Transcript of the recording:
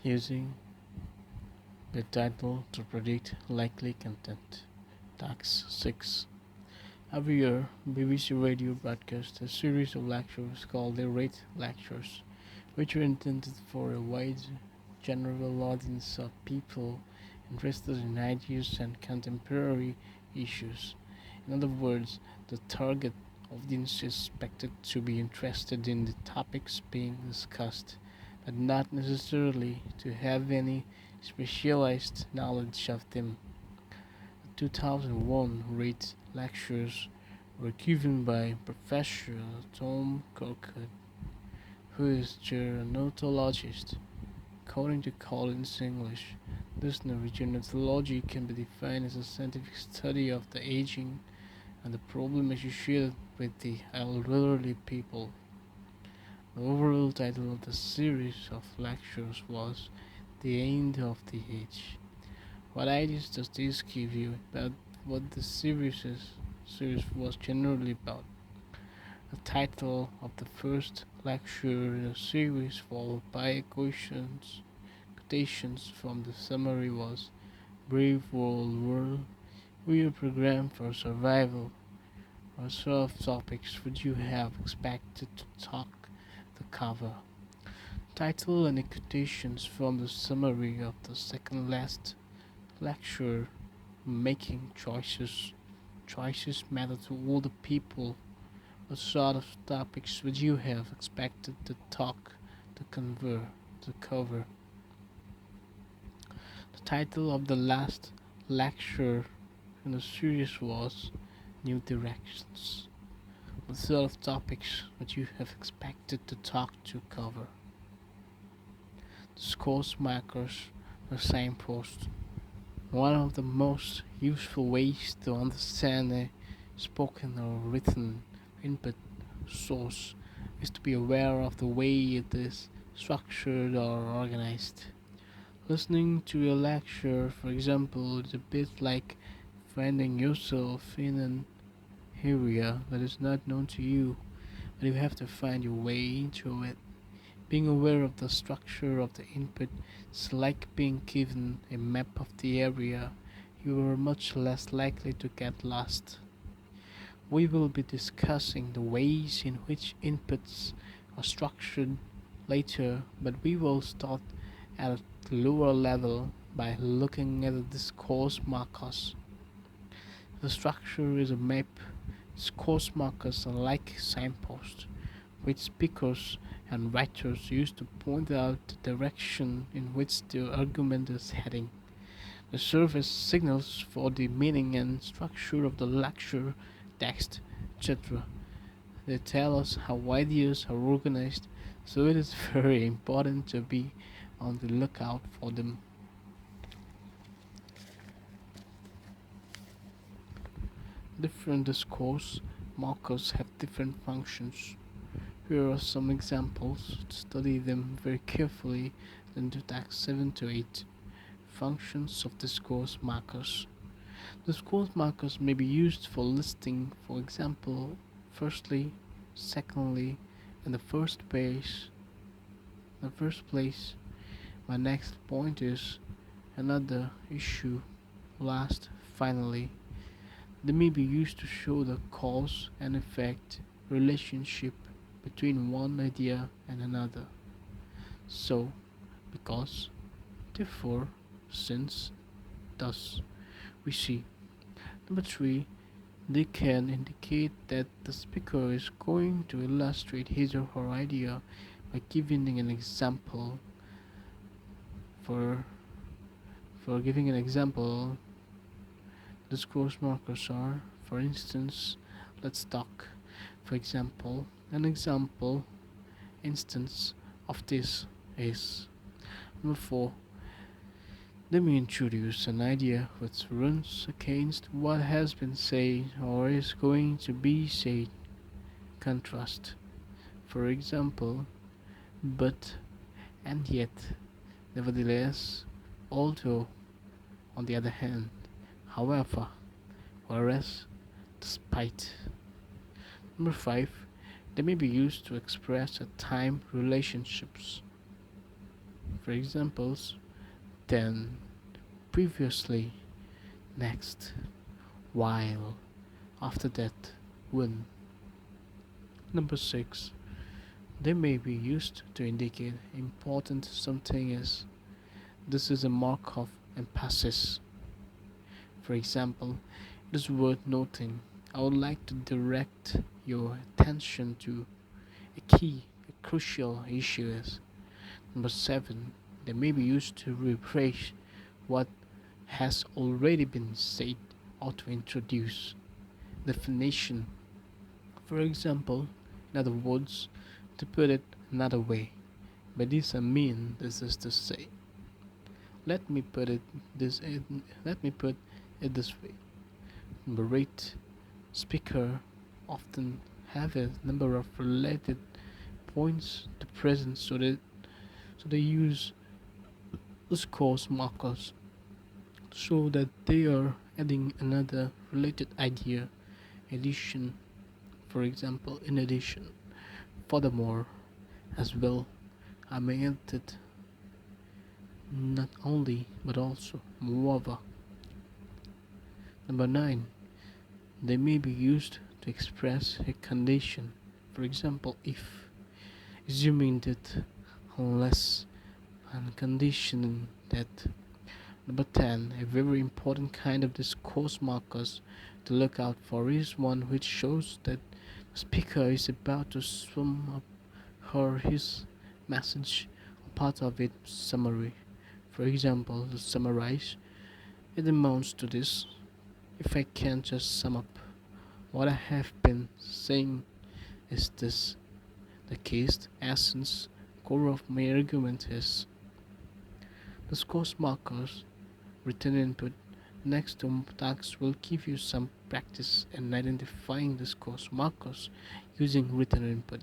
using the title to predict likely content. Task 6. Every year, BBC Radio broadcasts a series of lectures called the Rate Lectures, which are intended for a wide general audience of people interested in ideas and contemporary issues. In other words, the target audience is expected to be interested in the topics being discussed, but not necessarily to have any specialized knowledge of them. The 2001 Rate Lectures were given by Professor Tom Kirkwood, who is a gerontologist. According to Collins English Dictionary, gerontology can be defined as a scientific study of the aging and the problem associated with the elderly people. The overall title of the series of lectures was The End of the Age. What ideas does this give you about what the series was generally about? The title of the first lecture in the series, followed by quotations from the summary, was Brave World World, we are programmed for survival. What sort of topics would you have expected to talk the cover? Title and quotations from the summary of the second last lecture, Making Choices. Choices matter to all the people. What sort of topics would you have expected to talk to cover? The title of the last lecture in the series was New Directions. What sort of topics would you have expected to talk to cover? The course markers were signposts. One of the most useful ways to understand a spoken or written input source is to be aware of the way it is structured or organized. Listening to a lecture, for example, is a bit like finding yourself in an area that is not known to you, but you have to find your way into it. Being aware of the structure of the input is like being given a map of the area. You are much less likely to get lost. We will be discussing the ways in which inputs are structured later, but we will start at a lower level by looking at the discourse markers. The structure is a map. Discourse markers are like signposts, which speakers and writers use to point out the direction in which the argument is heading. They serve as signals for the meaning and structure of the lecture, text, etc. They tell us how ideas are organized, so it is very important to be on the lookout for them. Different discourse markers have different functions. Here are some examples. To study them very carefully, then to task 7 to 8. Functions of discourse markers. Discourse markers may be used for listing, for example, firstly, secondly, in the first place. My next point is another issue, last, finally. They may be used to show the cause and effect relationship between one idea and another. So, because, therefore, since, thus, we see. Number 3, they can indicate that the speaker is going to illustrate his or her idea by giving an example. For giving an example, discourse markers are, for instance, let's talk. For example, an example instance of this is number 4. Let me introduce an idea which runs against what has been said or is going to be said. Contrast. For example, but, and yet, nevertheless, although, on the other hand, however, whereas, despite. Number 5. They may be used to express a time relationships. For examples, then, previously, next, while, after that, when. Number 6. They may be used to indicate important something is. This is a mark of emphasis. For example, it is worth noting. I would like to direct your attention to a crucial issue is. Number 7. They may be used to rephrase what has already been said or to introduce definition. For example, in other words, to put it another way, by this I mean this is to say. Let me put it this let me put it this way. Number 8. Speaker often have a number of related points to present so they use discourse markers so that they are adding another related idea. Addition, for example, in addition. Furthermore, as well, I may add that not only but also moreover. Number 9. They may be used to express a condition. For example, if, assuming that, unless, and conditioning that. Number 10. A very important kind of discourse markers to look out for is one which shows that the speaker is about to sum up her his message or part of it summary. For example, to summarize, it amounts to this. If I can just sum up what I have been saying, is this the case, essence, core of my argument is. Discourse markers, written input next to tags will give you some practice in identifying discourse markers using written input.